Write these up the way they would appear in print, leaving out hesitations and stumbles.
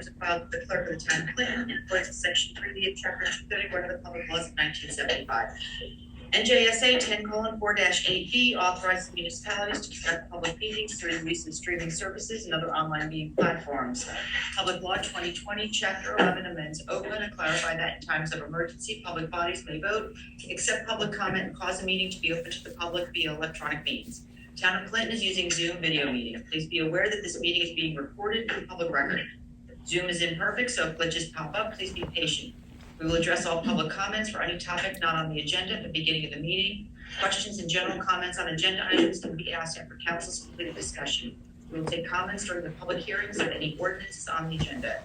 filed with the clerk of the town of Clinton in accordance with section 3B of chapter 231 of the public laws of 1975. NJSA 10:4-8B authorizes municipalities to conduct public meetings through the use of streaming services and other online meeting platforms. Public Law 2020, Chapter 11 amends open and clarify that in times of emergency, public bodies may vote, accept public comment, and cause a meeting to be open to the public via electronic means. Town of Clinton is using Zoom video meeting. Please be aware that this meeting is being recorded for the public record. Zoom is imperfect, so if glitches pop up, please be patient. We will address all public comments for any topic not on the agenda at the beginning of the meeting. Questions and general comments on agenda items can be asked after council's completed discussion. We will take comments during the public hearings of any ordinances on the agenda.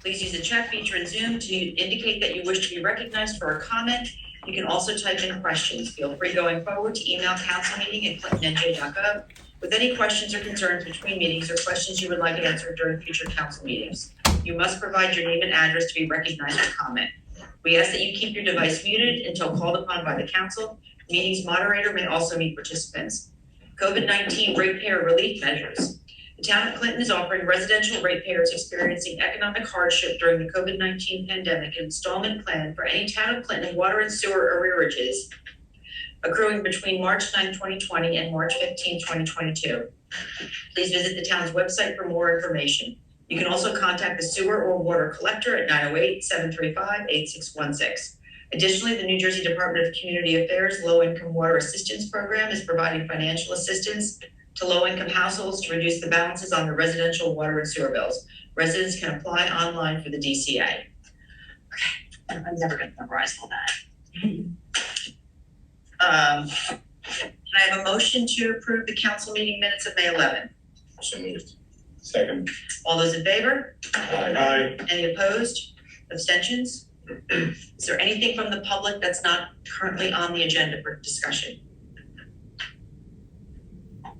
Please use the chat feature in Zoom to indicate that you wish to be recognized for a comment. You can also type in questions. Feel free going forward to email councilmeeting@clintonnj.gov with any questions or concerns between meetings or questions you would like answered during future council meetings. You must provide your name and address to be recognized for comment. We ask that you keep your device muted until called upon by the council. Meeting's moderator may also mute participants. COVID-19 ratepayer relief measures. The town of Clinton is offering residential ratepayers experiencing economic hardship during the COVID-19 pandemic an installment plan for any town of Clinton water and sewer arrearages accruing between March 9, 2020 and March 15, 2022. Please visit the town's website for more information. You can also contact the sewer or water collector at 908-735-8616. Additionally, the New Jersey Department of Community Affairs Low-Income Water Assistance Program is providing financial assistance to low-income households to reduce the balances on their residential water and sewer bills. Residents can apply online for the DCA. Okay, I'm never going to memorize all that. Can I have a motion to approve the council meeting minutes of May 11? So moved. Second. All those in favor? Aye. Any opposed? Abstentions? Is there anything from the public that's not currently on the agenda for discussion?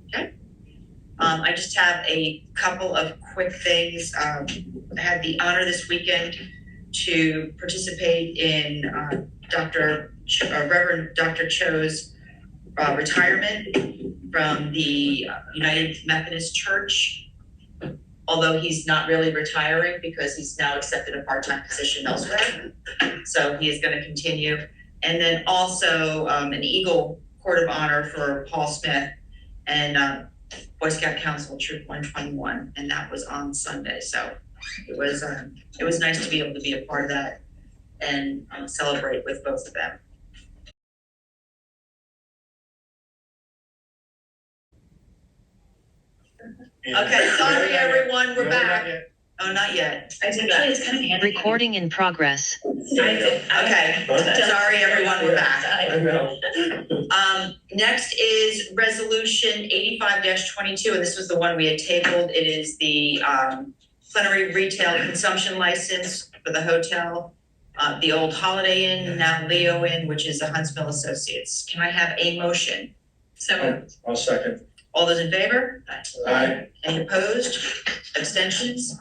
Okay. I just have a couple of quick things. I had the honor this weekend to participate in Reverend Dr. Cho's retirement from the United Methodist Church. Although he's not really retiring because he's now accepted a part-time position elsewhere. So he is going to continue. And then also an Eagle Court of Honor for Paul Smith and Boy Scout Council Troop 121. And that was on Sunday. So it was nice to be able to be a part of that and celebrate with both of them. Okay, sorry everyone, we're back. Oh, not yet. I did that. It's kind of handy. Recording in progress. Okay, sorry everyone, we're back. I know. Next is resolution 85-22, and this was the one we had tabled. It is the plenary retail consumption license for the hotel, the old Holiday Inn, now Leo Inn, which is the Huntsville Associates. Can I have a motion? So I'll second. all those in favor? Aye. Any opposed? Abstentions?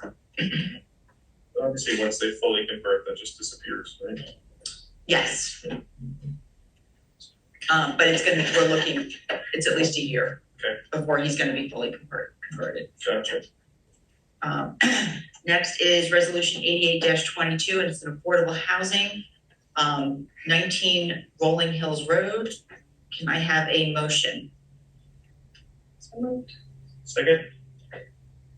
Obviously, once they fully convert, that just disappears, right? Yes. But it's at least a year. Okay. Before he's gonna be fully converted. Gotcha. Next is resolution 88-22, and it's an affordable housing, 19 Rolling Hills Road. Can I have a motion? So moved. Second?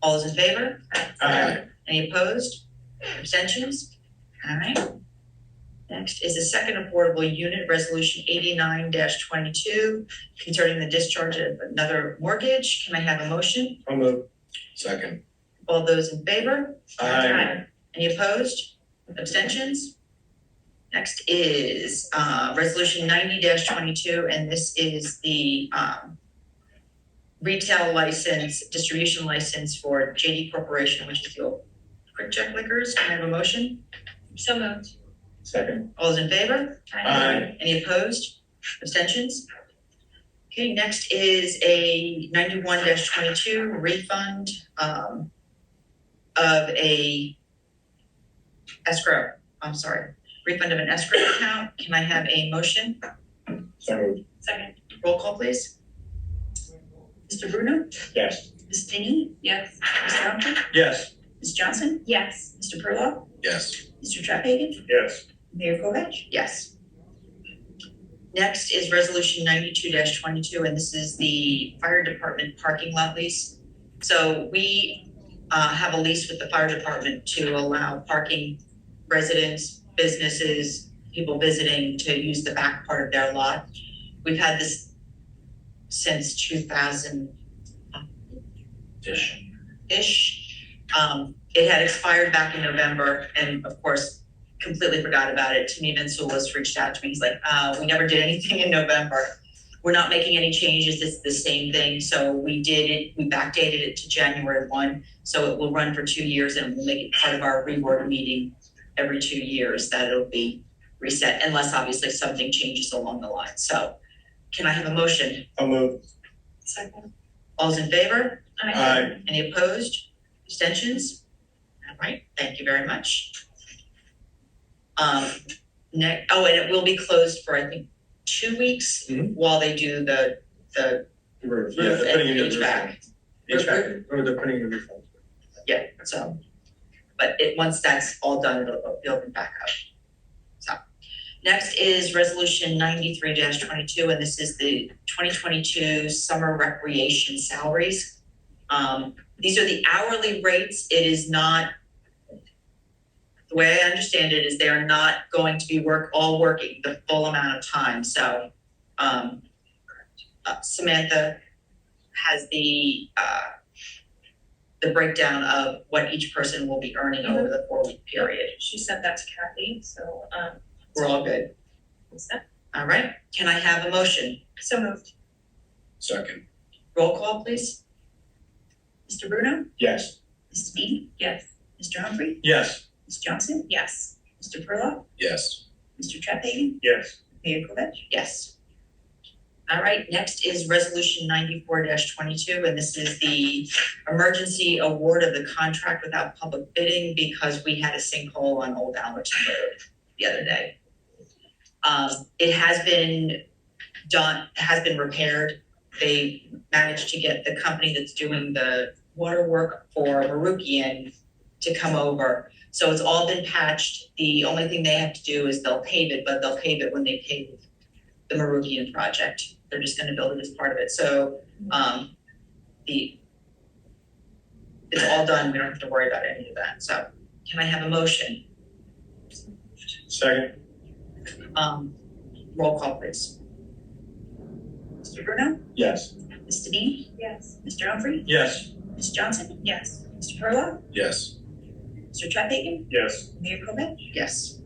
All those in favor? Aye. Any opposed? Abstentions? All right. Next is a second affordable unit, resolution 89-22, concerning the discharge of another mortgage. Can I have a motion? I'll move. Second. All those in favor? Aye. Any opposed? Abstentions? Next is resolution 90-22, and this is the retail license, distribution license for JD Corporation, which is the old Quick Check Liquors. Can I have a motion? So moved. Second. All those in favor? Aye. Any opposed? Abstentions? Okay, next is a 91-22 refund of refund of an escrow account. Can I have a motion? So moved. Second. Roll call, please. Mr. Bruno? Yes. Ms. Finney? Yes. Mr. Humphrey? Yes. Ms. Johnson? Yes. Mr. Perla, Yes. Mr. Trettegan, Yes. Mayor Kovich? Yes. Next is resolution 92-22, and this is the fire department parking lot lease. So we have a lease with the fire department to allow parking residents, businesses, people visiting to use the back part of their lot. We've had this since 2000-ish. It had expired back in November, and of course, completely forgot about it. Timmy Vinsulis reached out to me. He's like, we never did anything in November. We're not making any changes. It's the same thing. So we did it. We backdated it to January 1. So it will run for 2 years, and we'll make it part of our reward meeting every 2 years that it'll be reset, unless obviously something changes along the line. So can I have a motion? I'll move. Second. All's in favor? Aye. Any opposed? Abstentions? All right, thank you very much. And it will be closed for, I think, 2 weeks Mhm. while they do the Roof. Yeah, they're putting in the HVAC. HVAC, or they're putting in the roof. Yeah, so, but once that's all done, it'll open back up. So, next is resolution 93-22, and this is the 2022 summer recreation salaries. These are the hourly rates. It is not, the way I understand it is they're not going to be all working the full amount of time. So, Samantha has the breakdown of what each person will be earning over the 4-week period. She sent that to Kathy, so, We're all good. All right, can I have a motion? so moved. Second. Roll call, please. Mr. Bruno, Yes. Mrs. Bean? Yes. Mr. Humphrey? Yes. Ms. Johnson? Yes. Mr. Perla, Yes. Mr. Trettegan? Yes. Mayor Kovich? Yes. All right, next is resolution 94-22, and this is the emergency award of the contract without public bidding because we had a sinkhole on Old Allerton Road the other day. It has been done, has been repaired. They managed to get the company that's doing the water work for Marukian to come over. So it's all been patched. The only thing they have to do is they'll pave it, but they'll pave it when they pave the Marukian project. They're just gonna build it as part of it. So, it's all done. We don't have to worry about any of that. So can I have a motion? Second. Roll call, please. Mr. Bruno, Yes. Mrs. Bean? Yes. Mr. Humphrey? Yes. Ms. Johnson? Yes. Mr. Perla, Yes. Mr. Trettegan? Yes. Mayor Kovich? Yes.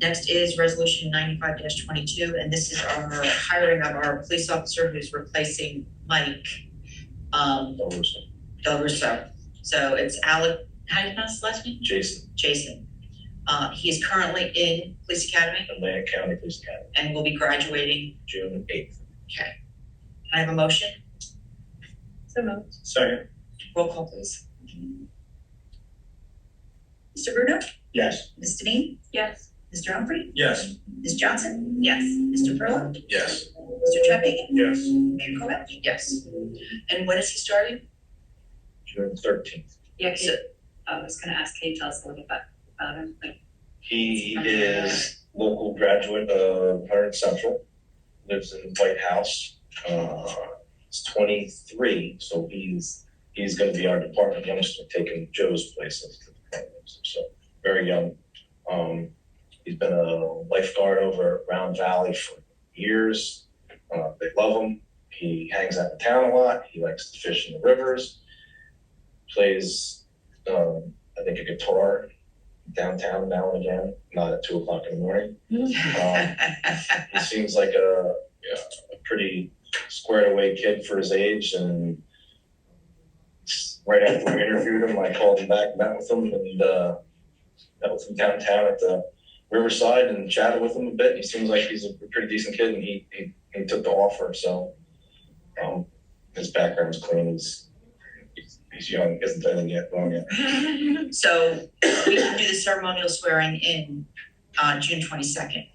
Next is resolution 95-22, and this is our hiring of our police officer who's replacing Mike, Del Russo. So it's Alec, how do you pronounce his last name? Jason. He is currently in Police Academy Atlantic County Police Academy, and will be graduating. June 8th. Okay. Can I have a motion? So moved. Second. Roll call, please. Mr. Bruno, Yes. Mrs. Bean? Yes. Mr. Humphrey? Yes. Ms. Johnson? Yes. Mr. Perla, Yes. Mr. Trettegan? Yes. Mayor Kovich? Yes. And when is he starting? June 13th. Yeah, So- I was gonna ask, can you tell us a little bit about him? He is local graduate of Hunterdon Central, lives in White House. He's 23, so he's gonna be our department youngster, taking Joe's place as the department youngster, so very young. He's been a lifeguard over at Round Valley for years. They love him. He hangs out in town a lot. He likes to fish in the rivers. Plays, I think, a guitar downtown now and again, not at 2:00 in the morning. He seems like a pretty squared away kid for his age, and right after we interviewed him, I called him back, met with him, and met with him downtown at the Riverside and chatted with him a bit. He seems like he's a pretty decent kid, and he took the offer. So his background's clean. He's young, isn't anything yet wrong yet. So we can do the ceremonial swearing in June 22nd.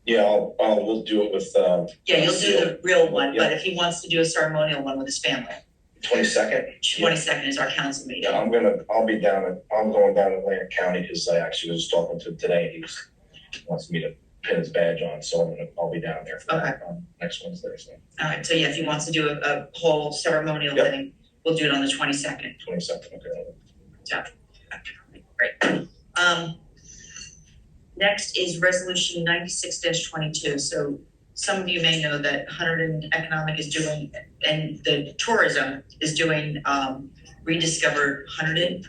Yeah, we'll do it with. Yeah, you'll do the real one, but Yeah. if he wants to do a ceremonial one with his family, 22nd? 22nd is our council meeting. Yeah, I'm going down to Atlantic County because I actually was talking to him today. He wants me to pin his badge on, so I'll be down there for that on next Wednesday, so All right, so yeah, if he wants to do a whole ceremonial Yep. thing, we'll do it on the 22nd. 22nd, okay. Great. Next is resolution 96-22. So some of you may know that Hunterdon Economic is doing, and the tourism is doing, Rediscover Hunterdon.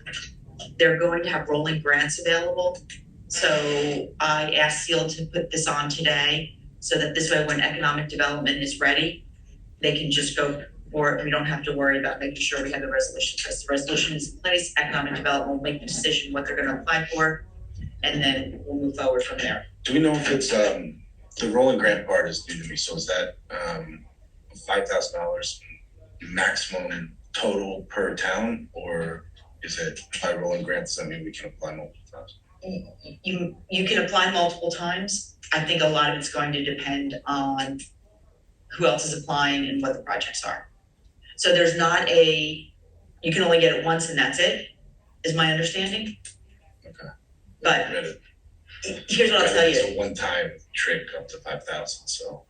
They're going to have rolling grants available. So I asked Seal to put this on today so that this way when economic development is ready, they can just go for it. We don't have to worry about making sure we have the resolution. Because the resolution is in place, economic development will make the decision what they're gonna apply for, and then we'll move forward from there. Do we know if it's, the rolling grant part is new to me, so is that, $5,000 maximum total per town? Or is it by rolling grants, that mean we can apply multiple times? You can apply multiple times. I think a lot of it's going to depend on who else is applying and what the projects are. So there's not you can only get it once and that's it, is my understanding. Okay. But Read it. here's what I'll tell you. It's a one-time trick up to 5,000, so,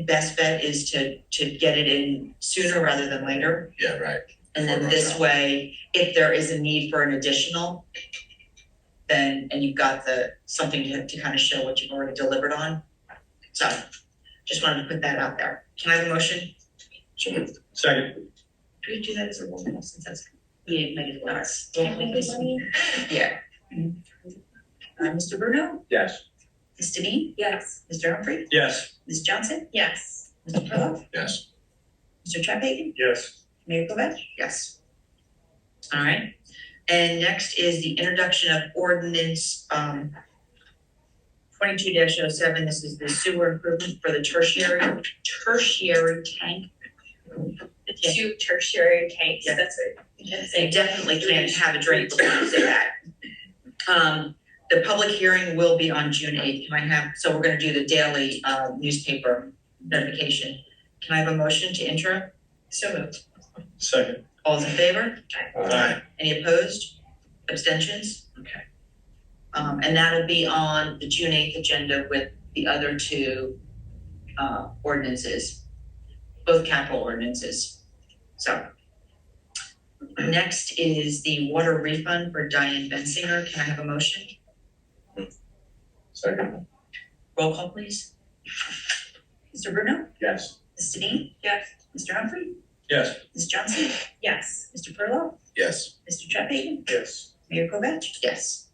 Best bet is to get it in sooner rather than later. yeah, right. And then this way, if there is a need for an additional, then, and you've got something to kind of show what you've already delivered on. So, just wanted to put that out there. Can I have a motion? So moved. Second. Do we do that as a roll call since that's, we didn't make it last. Yeah. Mr. Bruno? Yes. Ms. Devine? Yes. Mr. Humphrey? Yes. Ms. Johnson? Yes. Mr. Perla? Yes. Mr. Trepagan? Yes. Mayor Kovac? Yes. All right. And next is the introduction of ordinance 22-07. This is the sewer improvement for the tertiary tank. The two tertiary tanks, Yeah. that's what. They definitely can't have a drink before you say that. The public hearing will be on June 8th. So we're gonna do the daily newspaper notification. Can I have a motion to intro? So moved. Second. All's in favor? Aye. Any opposed? Abstentions? Okay. And that'll be on the June 8th agenda with the other two ordinances, both capital ordinances. So next is the water refund for Diane Bensinger. Can I have a motion? Second? Roll call, please. Mr. Bruno? Yes. Ms. Devine? Yes. Mr. Humphrey? Yes. Ms. Johnson? Yes. Mr. Perla? Yes. Mr. Trepagan? Yes. Mayor Kovac? Yes.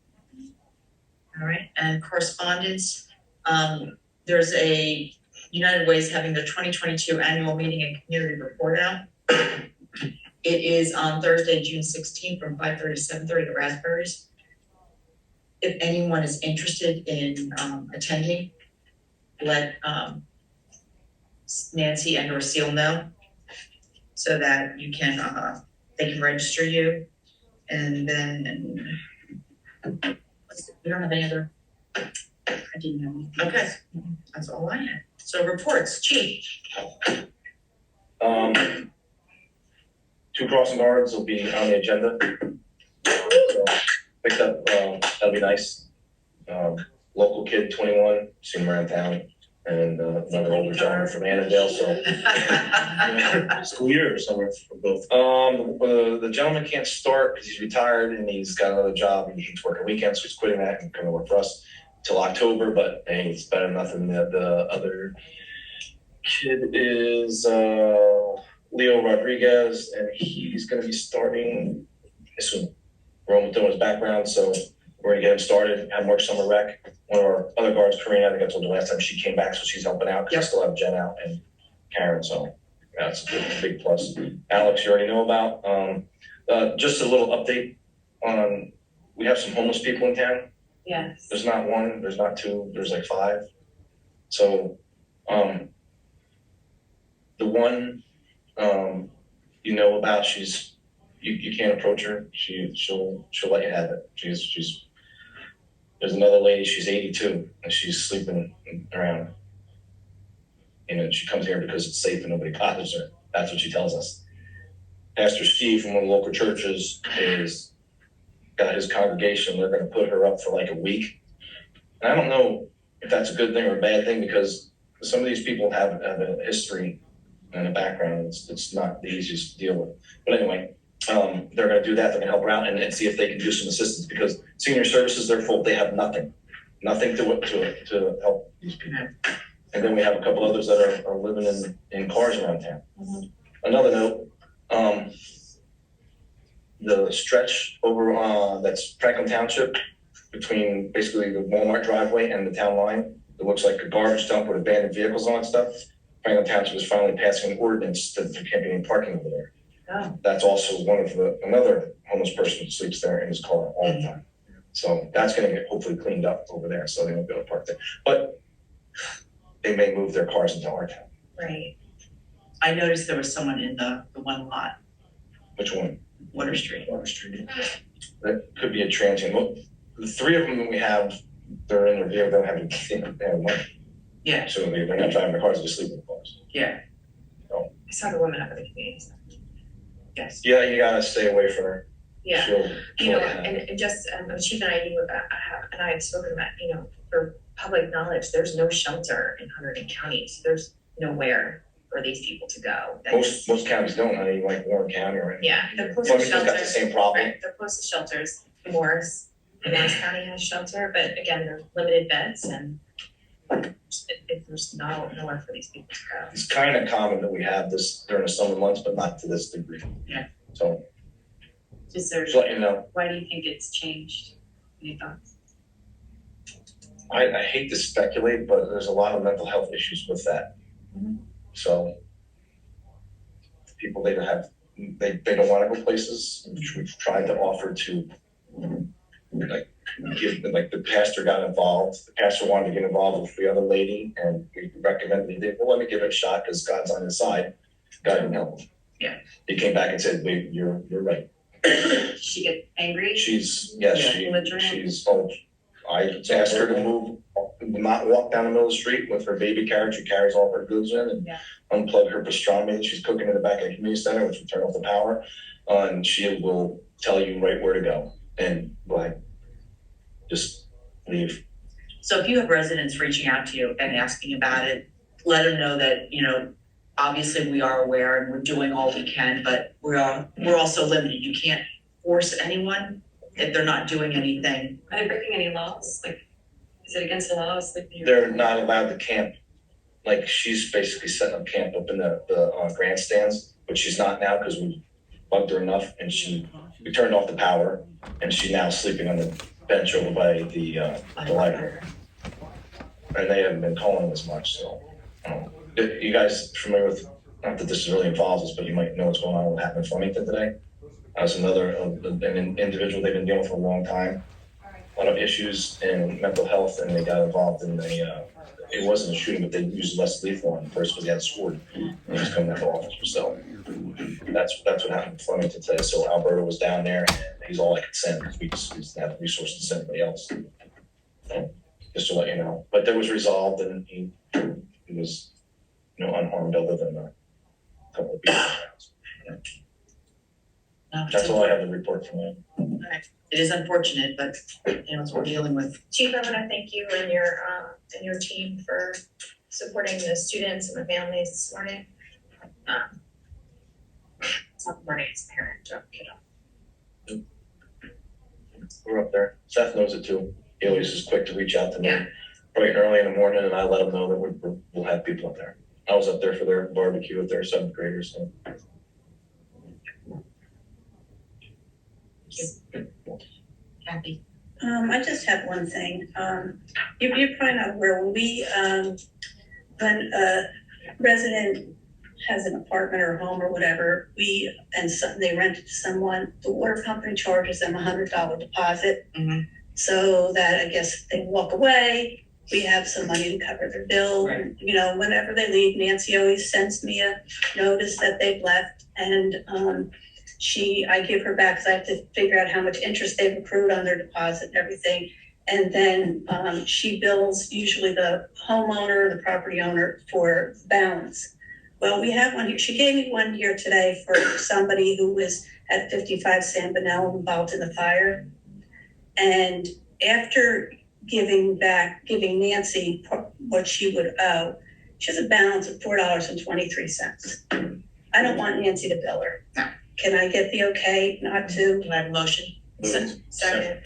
All right, and correspondence, there's a United Way's having their 2022 annual meeting and community report out. It is on Thursday, June 16th from 5:30 to 7:30 at Raspberries. If anyone is interested in attending, let Nancy and or Seal know so that you can, they can register you. And then, we don't have any other, I didn't know. okay, that's all I had. So reports, chief. Two crossing guards will be on the agenda. So, picked up, that'll be nice. Local kid, 21, seen him around town, and another older gentleman from Annandale, so. School year or somewhere for both? The gentleman can't start because he's retired and he's got another job and he hates working weekends, so he's quitting that and coming to work for us till October, but hey, it's better than nothing. The other kid is Leo Rodriguez, and he's gonna be starting soon. We're almost doing his background, so we're gonna get him started, have more summer rec. One of our other guards, Karina, I think I told you last time, she came back, so she's helping out, because I still have Jen out and Karen, so that's a big plus. Alex, you already know about. Just a little update on, we have some homeless people in town. Yes. There's not one, there's not two, there's like 5. So, the one, you know about, you can't approach her. She'll let you have it. There's another lady, she's 82 and she's sleeping around. You know, she comes here because it's safe and nobody bothers her. That's what she tells us. Pastor Steve from one of the local churches is got his congregation, they're gonna put her up for like a week. And I don't know if that's a good thing or a bad thing, because some of these people have a history and a background, it's not the easiest to deal with. But anyway, they're gonna do that, they're gonna help her out and see if they can do some assistance, because senior services, they're full, they have nothing to help these people. And then we have a couple others that are living in cars around town. Mhm. Another note, the stretch over, that's Franklin Township, between basically the Walmart driveway and the town line, it looks like a garbage dump with abandoned vehicles on and stuff. Franklin Township is finally passing an ordinance that there can't be any parking over there. Oh. That's also another homeless person who sleeps there in his car all the time. So that's gonna get hopefully cleaned up over there, so they won't be able to park there. But they may move their cars into our town. Right. I noticed there was someone in the one lot, Which one? Water Street. Water Street. That could be a transient. Well, the three of them that we have, they're in their vehicle, they don't have they have money. Yeah, So they're not driving their cars, they're sleeping in the cars. yeah, I saw the woman up at the community center. yes. Yeah, you gotta stay away from her. Yeah, She'll- you know, she'll- and just, Chief and I knew about, and I had spoken about, you know, for public knowledge, there's no shelter in Hunterdon County, so there's nowhere for these people to go. Most counties don't, not even like Warren County or anything. Yeah, the closest Flemington's got the shelters, same problem. right, the closest shelters, Morris County has shelter, but again, they're limited beds and if there's nowhere for these people to go. It's kind of common that we have this during the summer months, but not to this degree. Yeah. So, Is there, just let you know, why do you think it's changed? Any thoughts? I hate to speculate, but there's a lot of mental health issues with that. Mhm. So people, they don't want to go places, which we've tried to offer to, like, the pastor got involved. The pastor wanted to get involved with the other lady, and we recommended he did. Well, let me give it a shot because God's on his side. God didn't help him. Yeah. He came back and said, "Wait, you're right." Did she get angry? She's Belligerent? she's I asked her to move, not walk down the middle of the street with her baby carriage. She carries all her goods in, and Yeah. unplug her pastrami. She's cooking in the back of the community center, which will turn off the power, and she will tell you right where to go and like just leave. So if you have residents reaching out to you and asking about it, let them know that, you know, obviously we are aware and we're doing all we can, but we're also limited. You can't force anyone if they're not doing anything. Are they breaking any laws? Like, is it against the law to sleep in your? They're not allowed to camp. Like she's basically setting up camp up in the grandstands, but she's not now because we bugged her enough, and we turned off the power, and she's now sleeping on the bench over by the library. And they haven't been calling as much, so. You guys familiar with, not that this really involves us, but you might know what's going on with what happened in Flemington today? That was another, an individual they've been dealing with for a long time. A lot of issues in mental health, and they got involved in it wasn't a shooting, but they used less lethal on the person because he had a sword. And he was coming out of the office, so. That's what happened in Flemington today. So Alberto was down there, and he's all I could send, because we just didn't have the resources to send anybody else. So, just to let you know, but that was resolved, and he was, unharmed other than a couple of people. No, That's all I have to report from them. It is unfortunate, but it's what we're dealing with. Chief, I want to thank you and your team for supporting the students and the families this morning. It's not the morning, it's the parent, We're up there. Seth knows it too. He always is quick to reach out to me Yeah. bright and early in the morning, and I let him know that we'll have people up there. I was up there for their barbecue with their seventh graders, so. Kathy? I just have one thing. You're probably not aware, when a resident has an apartment or home or whatever, they rent it to someone, the water company charges them $100 deposit. Mhm. So that I guess they walk away, we have some money to cover their bill. Right. And, whenever they leave, Nancy always sends me a notice that they've left, and I give her back because I have to figure out how much interest they've accrued on their deposit and everything. And then she bills usually the homeowner, the property owner, for balance. Well, we have one here. She gave me one here today for somebody who was at 55 San Benel involved in the fire. And after giving Nancy what she would owe, she has a balance of $4.23. I don't want Nancy to bill her. No. Can I get the okay not to? Can I have a motion? Moved. Second.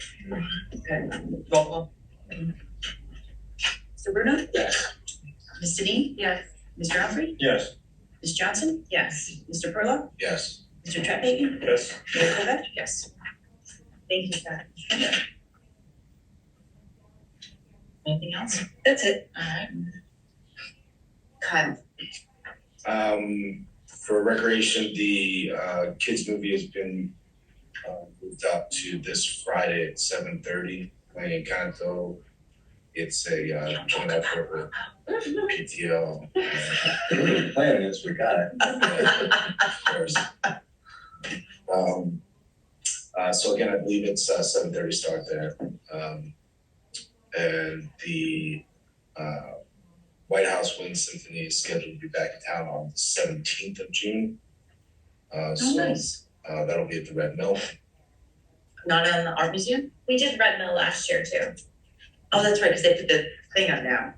Okay, roll call. Mr. Bruno? Yes. Ms. Denine? Yes. Mr. Humphrey? Yes. Ms. Johnson? Yes. Mr. Perla? Yes. Mr. Treadway? Yes. Mayor Kovac? Yes. Thank you, Pat. Anything else? That's it. Alright. Kyle? For recreation, the kids movie has been moved up to this Friday at 7:30. Playing Encanto. It's a joint effort with PTO. Planning this, we got it. Of course. So again, I believe it's 7:30 start there. And the White House Wind Symphony is scheduled to be back in town on the 17th of June. That'll be at the Red Mill. Not on the art museum? We did Red Mill last year too. Oh, that's right, because they put the thing on now.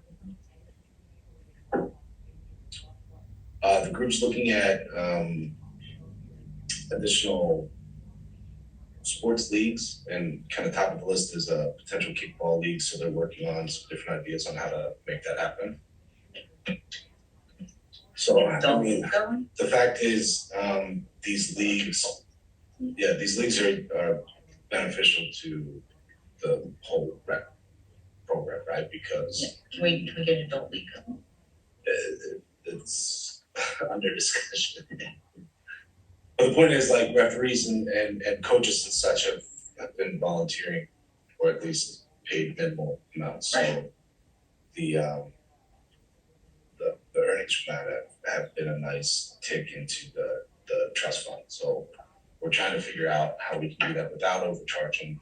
The group's looking at additional sports leagues, and kind of top of the list is a potential kickball league, so they're working on some different ideas on how to make that happen. So, I mean, Going? the fact is, these leagues are beneficial to the whole rec program, right? Because Can we get an adult league going? it's under discussion. But the point is, like, referees and coaches and such have been volunteering, or at least paid minimal amounts, so Right. the earnings from that have been a nice tick into the trust fund, so we're trying to figure out how we can do that without overcharging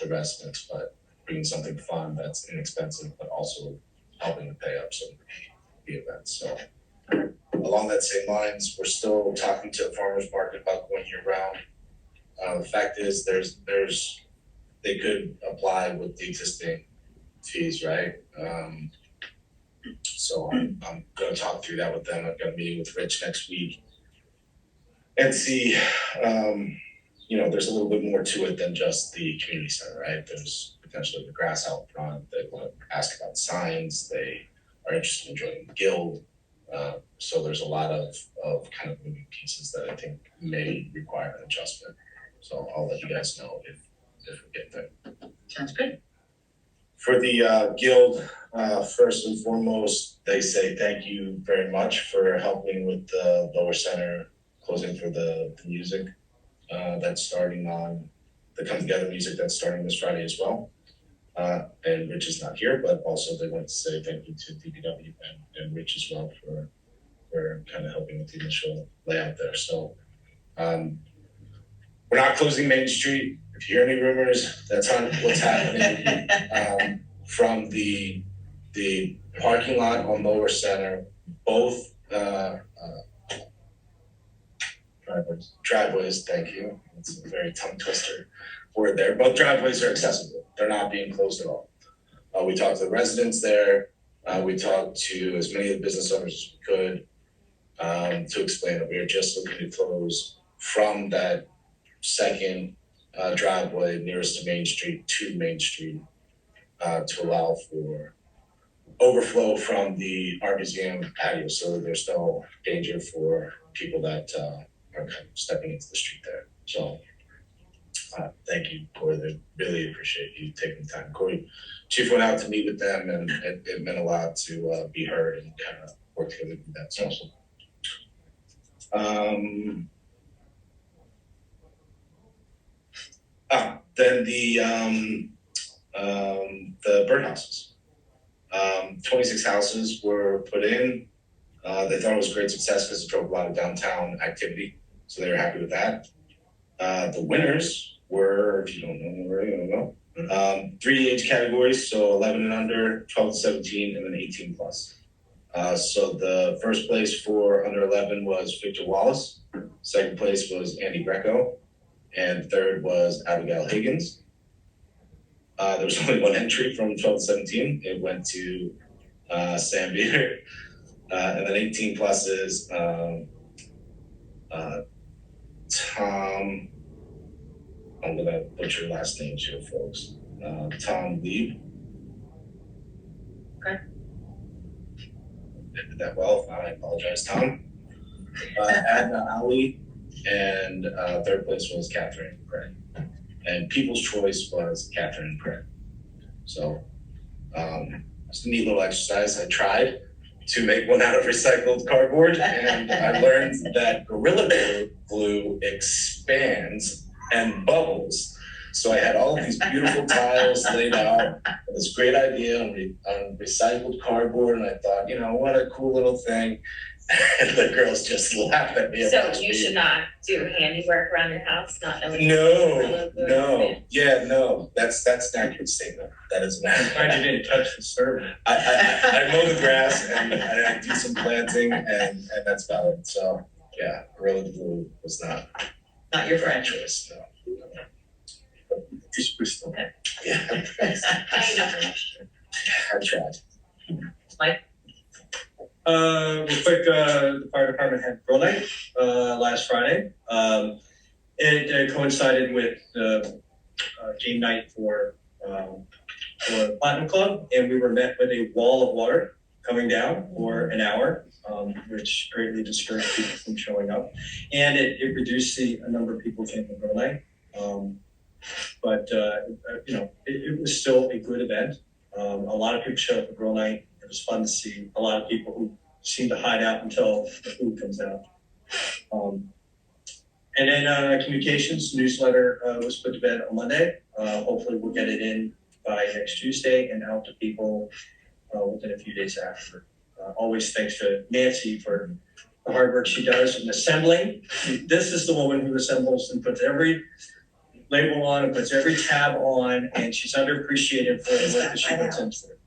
the residents, but bringing something fun that's inexpensive, but also helping to pay up some of the events, so. Along that same lines, we're still talking to the farmers market about going year round. The fact is, they could apply with the existing fees, right? So I'm gonna talk through that with them. I've got a meeting with Rich next week. And see, there's a little bit more to it than just the community center, right? There's potentially the grass out front. They want to ask about signs. They are interested in joining the guild. So there's a lot of kind of moving pieces that I think may require an adjustment. So I'll let you guys know if we get there. Sounds good. For the guild, first and foremost, they say thank you very much for helping with the lower center closing for the music that's starting on the Come Together music that's starting this Friday as well. And Rich is not here, but also they want to say thank you to DPW and Rich as well for kind of helping with the initial layout there. So we're not closing Main Street. If you hear any rumors, that's not what's happening. From the parking lot on Lower Center, both driveways, thank you. It's a very tongue twister word there. Both driveways are accessible. They're not being closed at all. We talked to the residents there. We talked to as many of the business owners as we could to explain that we are just looking to close from that second driveway nearest to Main Street to allow for overflow from the art museum patio, so that there's no danger for people that are kind of stepping into the street there. So thank you, Corey. They really appreciate you taking the time. Corey, Chief went out to meet with them, and it meant a lot to be heard and kind of work together with that. So then the birdhouses. 26 houses were put in. They thought it was a great success because it drove a lot of downtown activity, so they were happy with that. The winners were, if you don't know, you don't know, 3 age categories, so 11 and under, 12 to 17, and then 18 plus. So the first place for under 11 was Victor Wallace. Second place was Andy Greco. And third was Abigail Higgins. There was only one entry from 12 to 17. It went to Sam Beater. And then 18 pluses, Tom, I'm gonna butcher last names here, folks. Tom Lieb. Okay. Did that well. I apologize, Tom. Adna Ali, and third place was Catherine Craig. And People's Choice was Catherine Craig. So it's a neat little exercise. I tried to make one out of recycled cardboard, and I learned that Gorilla Glue expands and bubbles. So I had all of these beautiful tiles laid out, this great idea on recycled cardboard, and I thought, you know, what a cool little thing. And the girls just laughed at me. So you should not do handiwork around your house, not knowing. No, that's an accurate statement. That is an accurate. Glad you didn't touch the server. I mow the grass and I do some planting and that's about it. So yeah, Gorilla Glue was not Not your friend. choice. No. Okay. Yeah, I know for next year. I tried. Real quick, the fire department had grill night last Friday. It coincided with the game night for Platinum Club, and we were met with a wall of water coming down for an hour, which greatly discouraged people from showing up, and it reduced the number of people who came to grill night. But you know, it was still a good event. A lot of people showed up for grill night. It was fun to see a lot of people who seem to hide out until the food comes out. And then communications newsletter was put to bed on Monday. Hopefully we'll get it in by next Tuesday and out to people within a few days after. Always thanks to Nancy for the hard work she does in assembling. This is the woman who assembles and puts every label on and puts every tab on, and she's underappreciated for the work that she puts into it.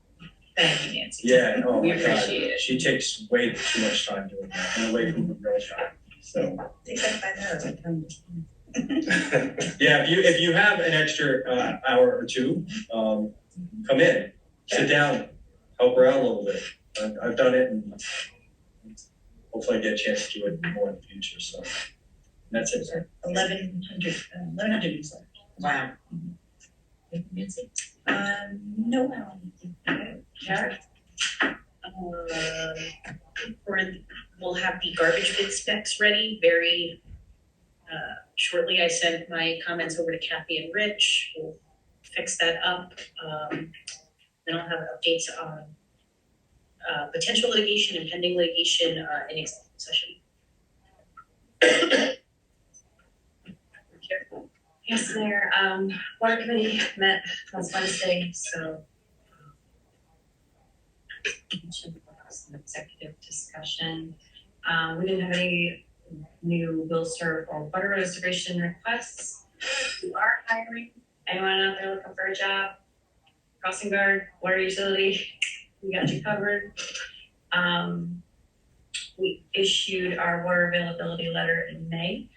Thank you, Nancy. Yeah, oh We my God. appreciate it. She takes way too much time doing that, and away from the real time. So, yeah, if you have an extra hour or two, come in, sit down, help her out a little bit. I've done it, and hopefully I get a chance to do it more in the future, so that's it. 1,100 newsletters. Wow. Nancy? No, Alan. Karen? We'll have the garbage bid specs ready very shortly. I sent my comments over to Kathy and Rich. We'll fix that up. Then I'll have updates on potential litigation and pending litigation in executive session. Yes, Mayor. Water committee met last Wednesday, so. Some executive discussion. We didn't have any new will serve or water restoration requests. We are hiring. Anyone out there looking for a job? Crossing guard, water utility, we got you covered. We issued our water availability letter in May.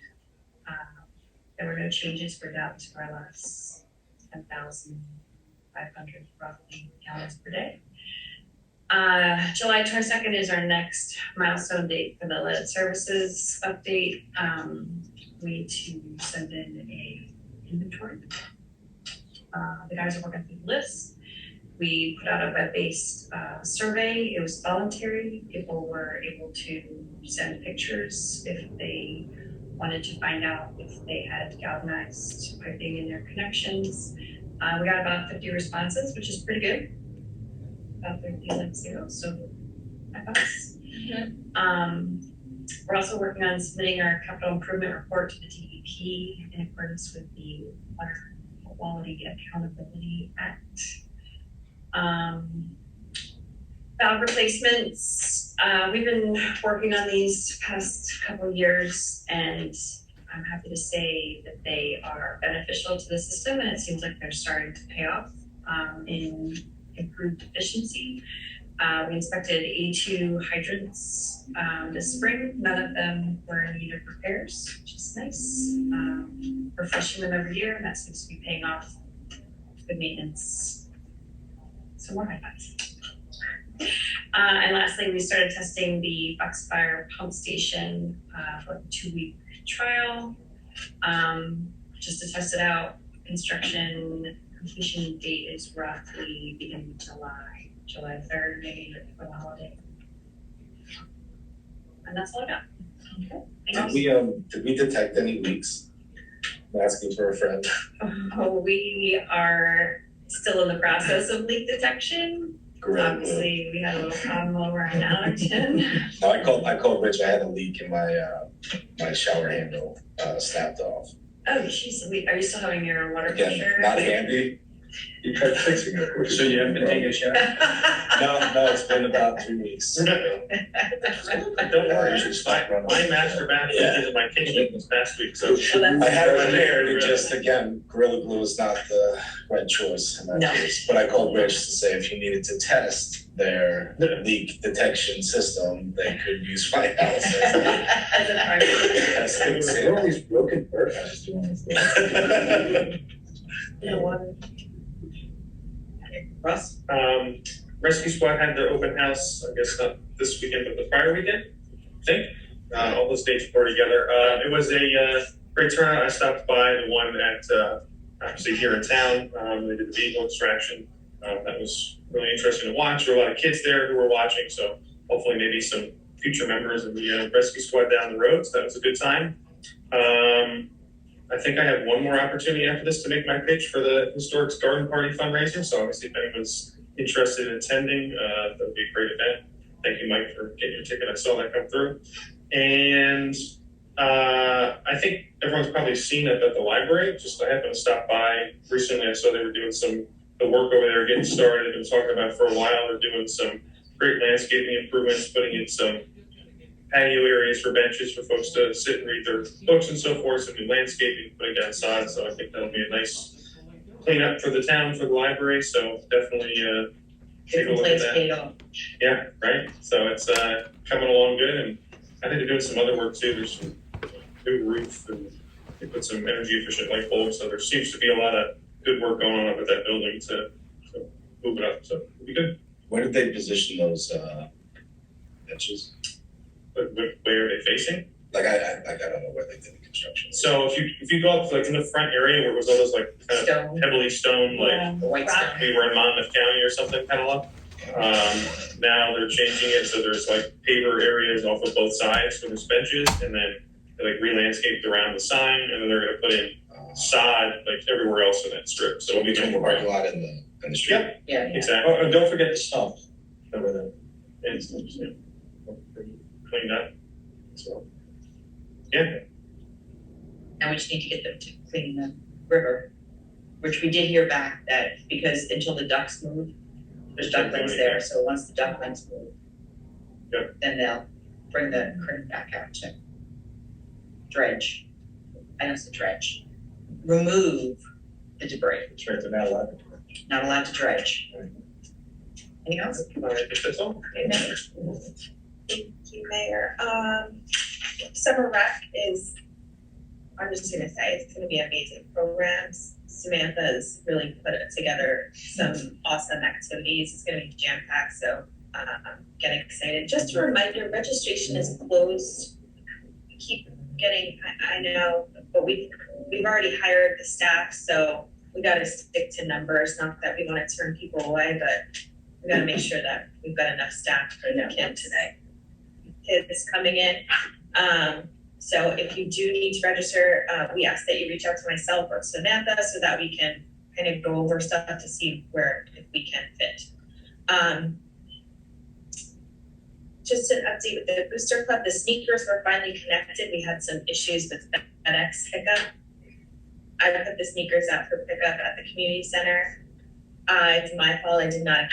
There were no changes for that to our last 10,500 roughly gallons per day. July 22nd is our next milestone date for the lead services update. We need to send in a inventory. The guys are working through the list. We put out a web-based survey. It was voluntary. People were able to send pictures if they wanted to find out if they had galvanized piping in their connections. We got about 50 responses, which is pretty good. About 13.0, so that us. We're also working on submitting our capital improvement report to the DEP in accordance with the Water Quality Accountability Act. Valve replacements, we've been working on these past couple of years, and I'm happy to say that they are beneficial to the system, and it seems like they're starting to pay off in improved efficiency. We inspected 82 hydrants this spring. None of them were in need of repairs, which is nice. We're flushing them every year, and that seems to be paying off. Good maintenance. So more high fives. And lastly, we started testing the Foxfire pump station for a 2-week trial, just to test it out. Construction completion date is roughly beginning of July 3rd, maybe for the holiday. And that's all I got. Did we detect any leaks? I'm asking for a friend. We are still in the process of leak detection. Great. Obviously, we had a little problem over in Allerton. No, I called Rich. I had a leak in my my shower handle snapped off. Oh, jeez, are you still having your water Again, pressure? not handy. You tried fixing it. So you haven't been taking a shower? No, it's been about 2 weeks. Don't worry, it's fine. My master bathroom is in my kitchen this past week, so. I had it repaired, it just, again, Gorilla Glue is not the right choice in that No. case. But I called Rich to say if he needed to test their leak detection system, they could use my house as As a part of it. a All these broken birds. The water. Russ? Rescue Squad had their open house, I guess not this weekend, but the prior weekend, I think. All those dates were together. It was a great turnout. I stopped by the one at, obviously here in town. They did the vehicle extraction. That was really interesting to watch. There were a lot of kids there who were watching, so hopefully maybe some future members of the Rescue Squad down the road. So that was a good time. I think I have one more opportunity after this to make my pitch for the Historic Garden Party fundraiser. So obviously, if anyone's interested in attending, that would be a great event. Thank you, Mike, for getting your ticket. I saw that come through. And I think everyone's probably seen it at the library. Just I happened to stop by recently. I saw they were doing the work over there getting started. They've been talking about it for a while. They're doing some great landscaping improvements, putting in some patio areas for benches for folks to sit and read their books and so forth, some new landscaping, putting down sod. So I think that'll be a nice cleanup for the town, for the library. So definitely take a look at that. Paid off. Yeah, right. So it's coming along good, and I think they're doing some other work too. There's some new roof, and they put some energy efficient light bulbs. So there seems to be a lot of good work going on up at that building to move it up. So it'll be good. Where did they position those benches? But where are they facing? Like I don't know where they did the construction. So if you go up like in the front area where it was all those like kind of Stone, heavily stone, like the white stone. we were in Monmouth County or something kind of look. Now they're changing it so there's like paver areas off of both sides for there's benches, and then they like re-landscaped around the sign, and then they're gonna put in sod like everywhere else in that strip. So it'll be between the parking lot and the street. Yep, Yeah. exactly. Oh, and don't forget the stump. Over there. It's cleaned up. So yeah. Now we just need to get them to clean the river, which we did hear back that because until the ducks move, there's ducklings there, so once the ducklings move, Yep. then they'll bring the current back out to dredge. I know it's a dredge. Remove the debris, That's right, they're not allowed to. not allowed to dredge. Anything else? I think that's all. Thank you, Mayor. Summer Rec is, I'm just gonna say, it's gonna be amazing programs. Samantha's really put together some awesome activities. It's gonna be jam-packed, so I'm getting excited. Just a reminder, registration is closed. We keep getting, I know, but we've already hired the staff, so we gotta stick to numbers. Not that we wanna turn people away, but we gotta make sure that we've got enough staff for the camp today. Kids coming in. So if you do need to register, we ask that you reach out to myself or Samantha so that we can kind of go over stuff to see where, if we can fit. Just an update with the Booster Club, the sneakers were finally connected. We had some issues with FedEx pickup. I put the sneakers out for pickup at the community center. It's my fault, I did not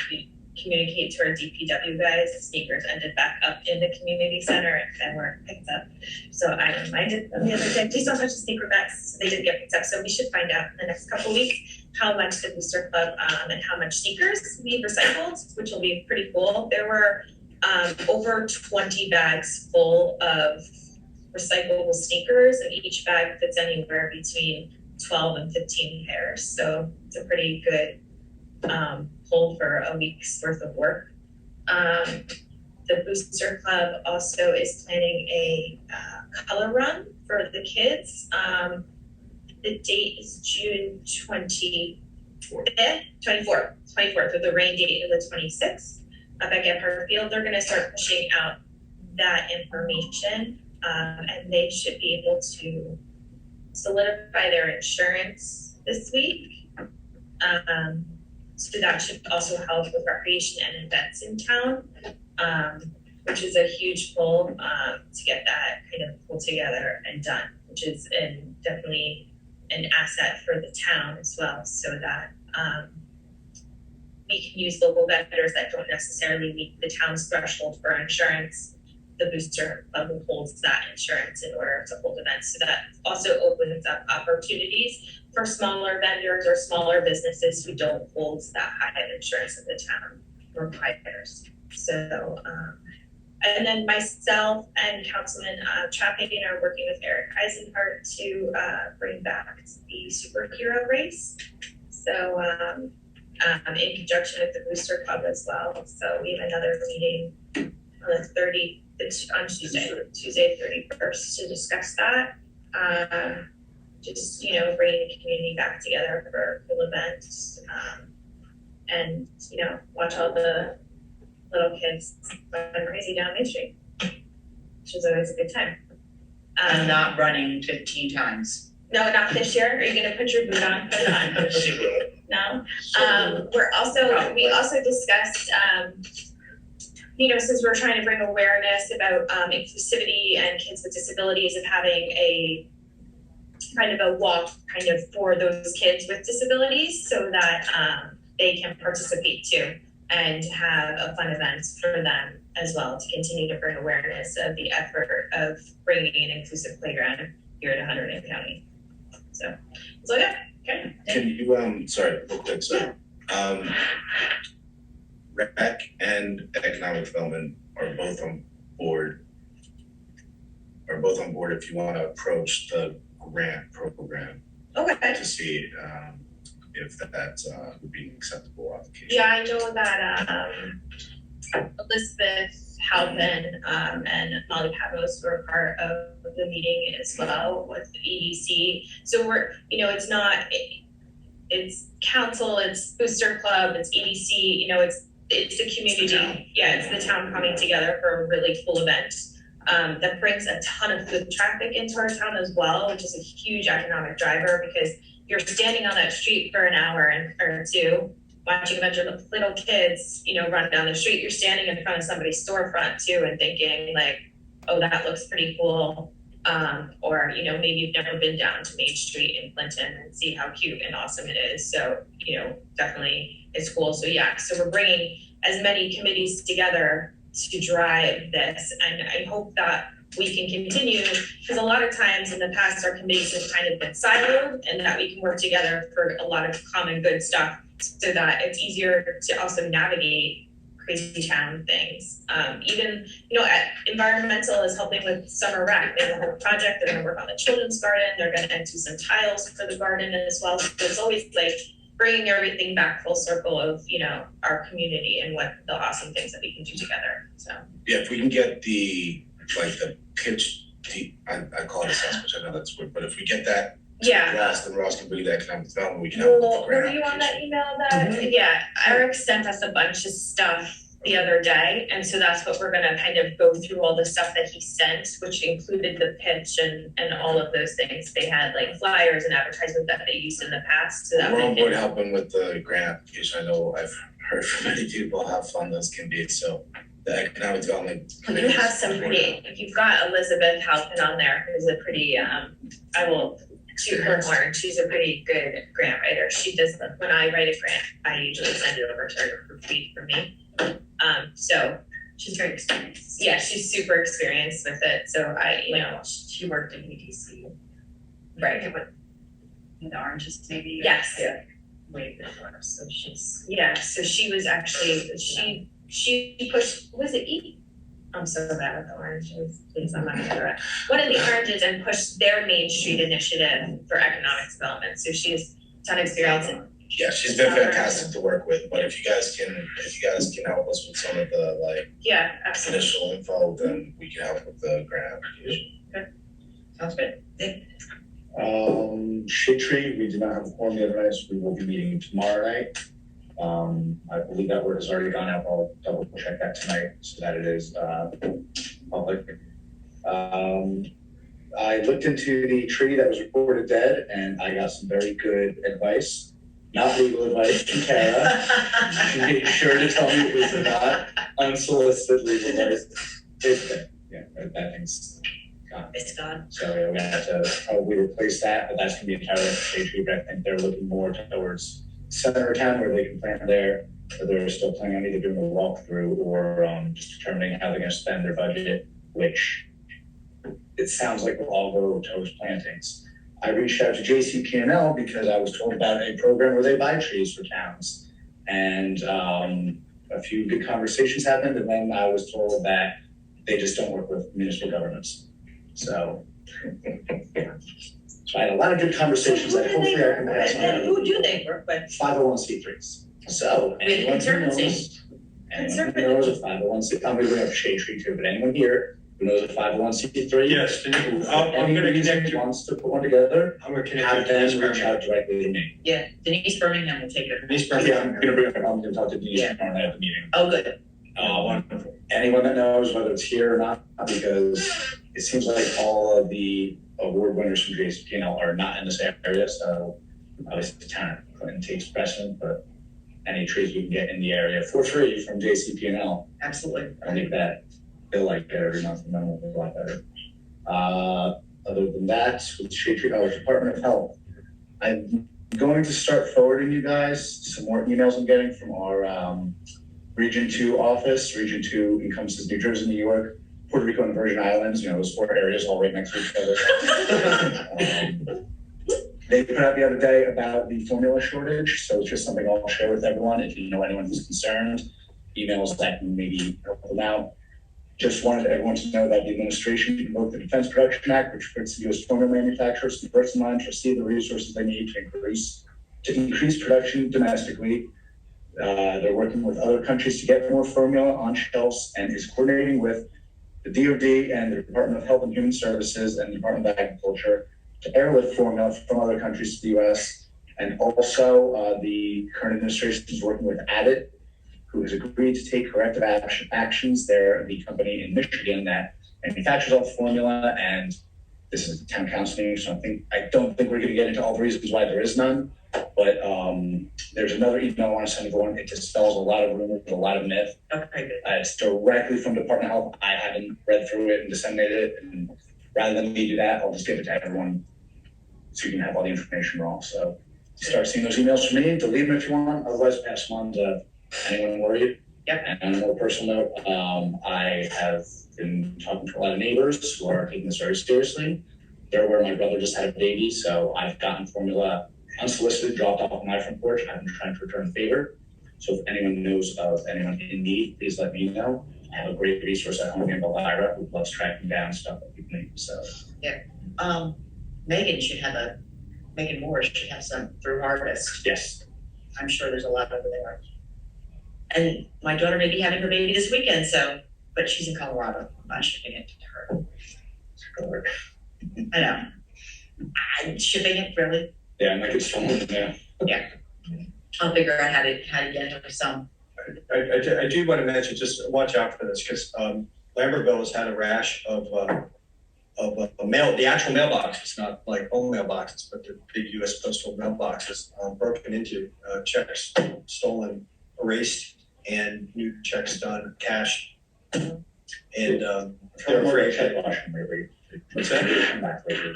communicate to our DPW guys, the sneakers ended back up in the community center and weren't picked up. So I reminded them the other day, please don't touch the sneaker bags. They didn't get picked up. So we should find out in the next couple weeks how much the Booster Club and how much sneakers we recycled, which will be pretty cool. There were over 20 bags full of recyclable sneakers, and each bag fits anywhere between 12 and 15 pairs. So it's a pretty good pull for a week's worth of work. The Booster Club also is planning a color run for the kids. The date is June 24th, with the rain date of the 26th. Up at Gephardt Field, they're gonna start pushing out that information, and they should be able to solidify their insurance this week. So that should also help with recreation and events in town, which is a huge pull to get that kind of pulled together and done, which is definitely an asset for the town as well, so that we can use local vendors that don't necessarily meet the town's threshold for insurance. The Booster Club holds that insurance in order to hold events. So that also opens up opportunities for smaller vendors or smaller businesses who don't hold that high of insurance that the town requires. So, and then myself and Councilman Chapin are working with Eric Eisenhart to bring back the superhero race. So, in conjunction with the Booster Club as well. So we have another meeting on on Tuesday 31st to discuss that. Just, bringing the community back together for a cool event. And, watch all the little kids run crazy down Main Street, which is always a good time. I'm not running 15 times. No, not this year. Are you gonna put your boot on? Put it on. She will. No. We also discussed, since we're trying to bring awareness about inclusivity and kids with disabilities, of having a kind of a walk kind of for those kids with disabilities, so that they can participate too and have a fun event for them as well, to continue to bring awareness of the effort of bringing an inclusive playground here at Hunterdon County. So yeah, okay. Can you, sorry, real quick, so, rec and economic development are both on board if you want to approach the grant program Okay. to see, if that would be an acceptable application. Yeah, I know that Elizabeth Halpin and Molly Pavos were part of the meeting as well with the EDC. So we're, it's council, it's Booster Club, it's EDC, it's the community. It's the town coming together for a really cool event that brings a ton of foot traffic into our town as well, which is a huge economic driver, because you're standing on that street for an hour or two, watching a bunch of little kids, run down the street. You're standing in front of somebody's storefront too and thinking like, oh, that looks pretty cool. Or, maybe you've never been down to Main Street in Clinton and see how cute and awesome it is. So, definitely it's cool. So yeah, so we're bringing as many committees together to drive this. And I hope that we can continue, because a lot of times in the past, our committees have kind of been siloed, and that we can work together for a lot of common good stuff, so that it's easier to also navigate crazy town things. Even, environmental is helping with summer rec. They have a whole project. They're gonna work on the children's garden. They're gonna do some tiles for the garden as well. So it's always like bringing everything back full circle of, our community and what the awesome things that we can do together, so. Yeah, if we can get the pitch, I call it assessment, which I know that's weird, but if we get that Yeah. Ross, then Ross can bring the economic development, we can have the Well, grant were you on that application. email that, yeah, Eric sent us a bunch of stuff the other day, and so that's what we're gonna kind of go through, all the stuff that he sent, which included the pitch and all of those things. They had like flyers and advertisements that they used in the past, so that We're we on board can, helping with the grant application. I know I've heard from many people how fun those can be, so the economic development. you have some pretty, if you've got Elizabeth Halpin on there, who's a pretty, I will to her horn. She's a pretty good grant writer. She does, when I write a grant, I usually send it over to her for free for me. So She's very experienced. yeah, she's super experienced with it. So She worked in EDC. right. With oranges maybe. Yes. Way before, so she's. Yeah, so she was actually, she pushed, was it I'm so bad with the oranges, please, I'm not gonna do it. One of the oranges and pushed their Main Street initiative for economic development, so she has a ton of experience in. Yeah, she's been fantastic to work with, but if you guys can help us with some of the like Yeah, absolutely. initial info, then we can help with the grant application. Sounds good. Shade Tree, we do not have a quorum yet tonight, so we will be meeting tomorrow night. I believe that word has already gone out. I'll double check that tonight so that it is public. I looked into the tree that was reported dead and I got some very good advice, not legal advice from Kara. She made sure to tell me it was not unsolicited legal advice. It's dead. Yeah, that thing's gone. It's gone. So we're gonna have to probably replace that, but that's gonna be entirely up to Shade Tree. But I think they're looking more towards center of town where they can plant there. But they're still planning on either doing a walkthrough or just determining how they're gonna spend their budget, which it sounds like will all go towards plantings. I reached out to JCP&L because I was told about a program where they buy trees for towns. And a few good conversations happened, and then I was told that they just don't work with municipal governments. So I had a lot of good conversations that hopefully I can pass on. Who do they work with? 501c3s. So anyone who knows, anyone who knows a 501c, I'm gonna bring up Shade Tree too, but anyone here who knows a 501c3? Yes, I'm Any gonna reason connect you, wants to put one together, I'm gonna connect have you to this them reach out directly to me. Yeah, Denise Birmingham will take it. Denise Yeah, I'm Birmingham. gonna bring up, I'm gonna talk to Denise Yeah. tomorrow night at the meeting. Oh, good. Anyone that knows whether it's here or not, because it seems like all of the award winners from JCP&L are not in this area, so obviously the town of Clinton takes precedent, but any trees we can get in the area for free from JCP&L, Absolutely. I think that they'll like that every month, and then we'll be a lot better. Other than that, with Shade Tree, Department of Health, I'm going to start forwarding you guys some more emails I'm getting from our Region 2 office. Region 2 encompasses New Jersey, New York, Puerto Rico, and Virgin Islands, those 4 areas all right next to each other. They put out the other day about the formula shortage, so it's just something I'll share with everyone. If you know anyone who's concerned, emails that can maybe help them out. Just wanted everyone to know that the administration invoked the Defense Production Act, which puts U.S. formula manufacturers in the first line to receive the resources they need to increase production domestically. They're working with other countries to get more formula on shelves and is coordinating with the DoD and the Department of Health and Human Services and the Department of Agriculture to airlift formula from other countries to the U.S. And also the current administration is working with Abbott, who has agreed to take corrective actions. They're the company in Michigan that manufactures all the formula, and this is the town council meeting, so I don't think we're gonna get into all the reasons why there is none. But there's another email I want to send everyone. It dispels a lot of rumors, a lot of myth. Okay, good. It's directly from Department of Health. I haven't read through it and disseminated it. And rather than me do that, I'll just give it to everyone so you can have all the information raw. So start seeing those emails from me. Delete them if you want. Otherwise, pass them on to anyone worried. Yep. And on a more personal note, I have been talking to a lot of neighbors who are taking this very seriously. They're where my brother just had a baby, so I've gotten formula unsolicited, dropped off on my front porch. I've been trying to return a favor. So if anyone knows of anyone in need, please let me know. I have a great resource at home named Elvira who loves tracking down stuff that people need. So Megan Moore should have some through Harvest. yes. I'm sure there's a lot over there. And my daughter may be having her baby this weekend, but she's in Colorado. I'm not shipping it to her. Good work. I know. I'm shipping it really. Yeah, and I could still yeah. I'll figure out how to get her some. I do want to mention, just watch out for this, because Lambertville has had a rash of mail, the actual mailboxes, not like home mailboxes, but the big US postal mailboxes broken into, checks stolen, erased, and new checks done, cash. And they're afraid that. What's that?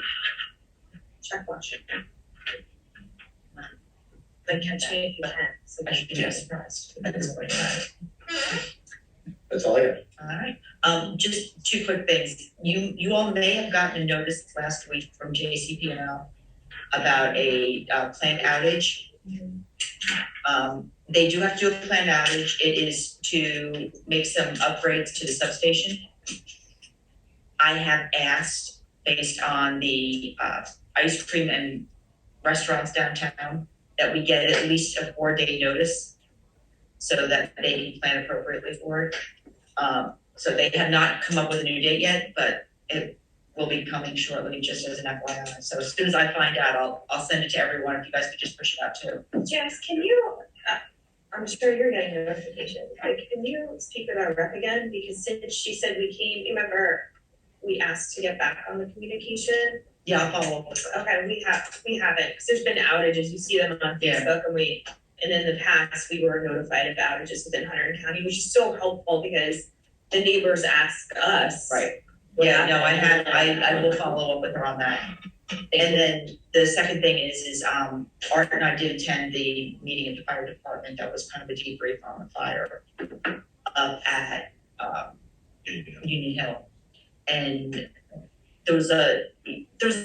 check watch it. Like catch me if you can, so I should be surprised. That's all I got. Alright, just two quick things. You all may have gotten a notice last week from JCP&L about a planned outage. They do have to do a planned outage. It is to make some upgrades to the substation. I have asked, based on the ice cream and restaurants downtown, that we get at least a 4-day notice so that they can plan appropriately for it. So they have not come up with a new date yet, but it will be coming shortly, just as an FYI. So as soon as I find out, I'll send it to everyone. If you guys could just push it out too. Jess, can you, I'm sure you're getting a notification, like, can you speak with our rep again? Because since she said we came, you remember, we asked to get back on the communication? Yeah, I'll follow up with her. Okay, we haven't, because there's been outages, you see them on Yeah. Facebook, and in the past, we were notified of outages within Hunterdon County, which is so helpful because the neighbors ask us. Right. what Yeah, no, happened. I will follow up with her on that. And then the second thing is Art and I did attend the meeting at the fire department. That was kind of a debrief on the fire at Union Hill. And there was a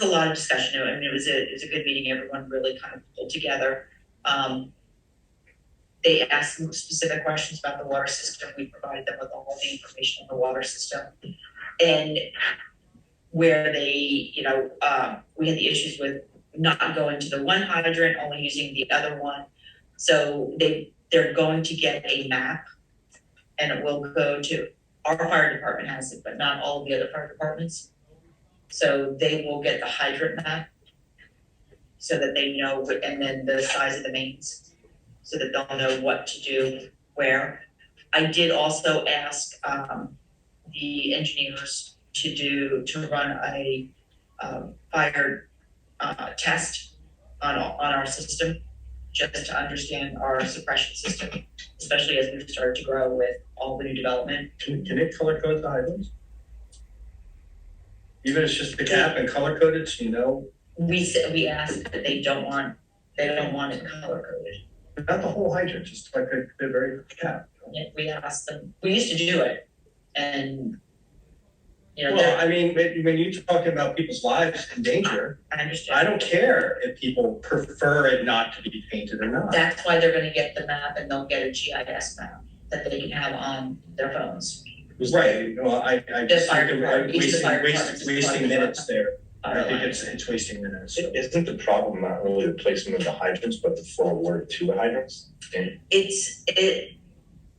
lot of discussion. I mean, it was a good meeting. Everyone really kind of pulled together. They asked some specific questions about the water system. We provided them with all the information on the water system. And where they, we had the issues with not going to the one hydrant, only using the other one. So they're going to get a map, and it will go to, our fire department has it, but not all of the other fire departments. So they will get the hydrant map so that they know, and then the size of the mains, so that they'll know what to do where. I did also ask the engineers to run a fire test on our system, just to understand our suppression system, especially as we've started to grow with all the new development. Can it color code the hydrants? Even if it's just the cap and color coded, so you know? We asked that they don't want it color coded. Not the whole hydrant, just like the very cap. We asked them, we used to do it, and Well, I mean, when you're talking about people's lives in danger, I understand. I don't care if people prefer it not to be painted or not. That's why they're gonna get the map, and they'll get a GIS map that they can have on their phones. Right, well, I just fire think department, each of the fire departments. wasting minutes there. I think it's wasting minutes. Isn't the problem not really the placement of the hydrants, but the flow of water to the hydrants?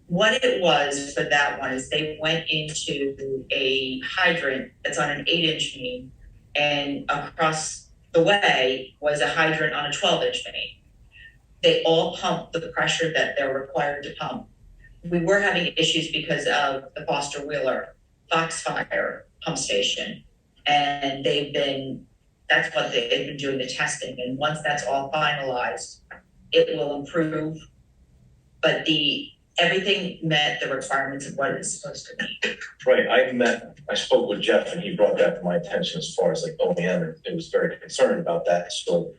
What it was for that one is they went into a hydrant that's on an 8-inch main, and across the way was a hydrant on a 12-inch main. They all pumped the pressure that they're required to pump. We were having issues because of the Foster Wheeler Foxfire pump station, and that's what they've been doing the testing, and once that's all finalized, it will improve. But everything met the requirements of what it's supposed to be. Right, I spoke with Jeff and he brought that to my attention as far as like OEM, and it was very concerned about that. So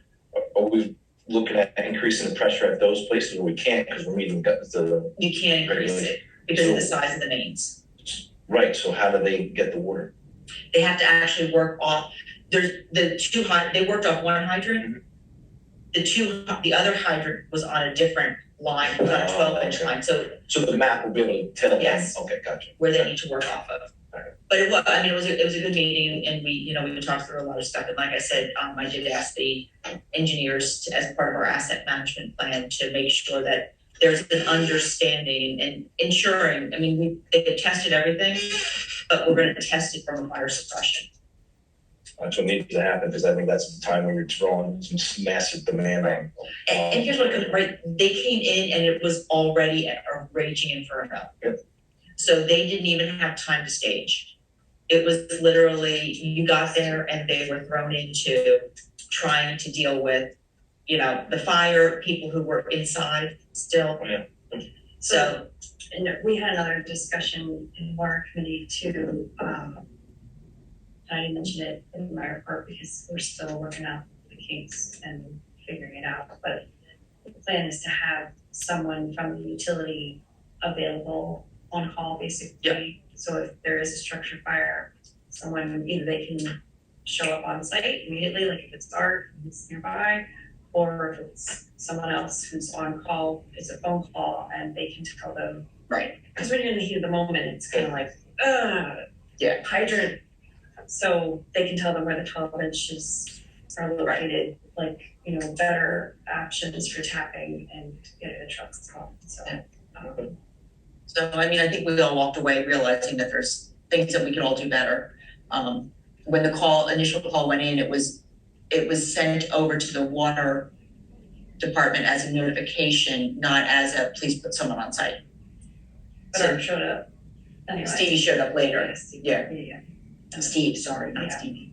are we looking at increasing the pressure at those places where we can't because we're meeting the, You can't increase it because of the size of the mains. right, so how do they get the water? They have to actually work off, they worked off one hydrant. The other hydrant was on a different line, it was on a 12-inch line, so So the map will be able to tell them? Yes. Okay, gotcha. where they need to work off of. Alright. But it was a good meeting, and we talked through a lot of stuff, and like I said, I did ask the engineers as part of our asset management plan to make sure that there's an understanding and ensuring, they tested everything, but we're gonna test it from a fire suppression. That's what needs to happen, because I think that's the time when you're drawing some massive demand on. And here's what, they came in and it was already a raging inferno. Yep. So they didn't even have time to stage. It was literally, you got there and they were thrown into trying to deal with, the fire, people who were inside still. Yeah. So, And we had another discussion in water committee too, I didn't mention it in my report because we're still working out the kinks and figuring it out, but the plan is to have someone from the utility available on call basically. So if there is a structure fire, someone, either they can show up on site immediately, like if it's Art who's nearby, or if it's someone else who's on call, it's a phone call and they can tell them. Right. Because when you're in the heat of the moment, it's kind of like, Yeah. hydrant. So they can tell them where the 12 inches are located, like, you know, better options for tapping and getting the trucks home, so. So, I mean, I think we all walked away realizing that there's things that we can all do better. When the initial call went in, it was sent over to the water department as a notification, not as a please put someone on site. But Art showed up anyway. Stevie showed up later. Yeah, Stevie, Yeah. Steve, sorry, not Yeah. Stevie.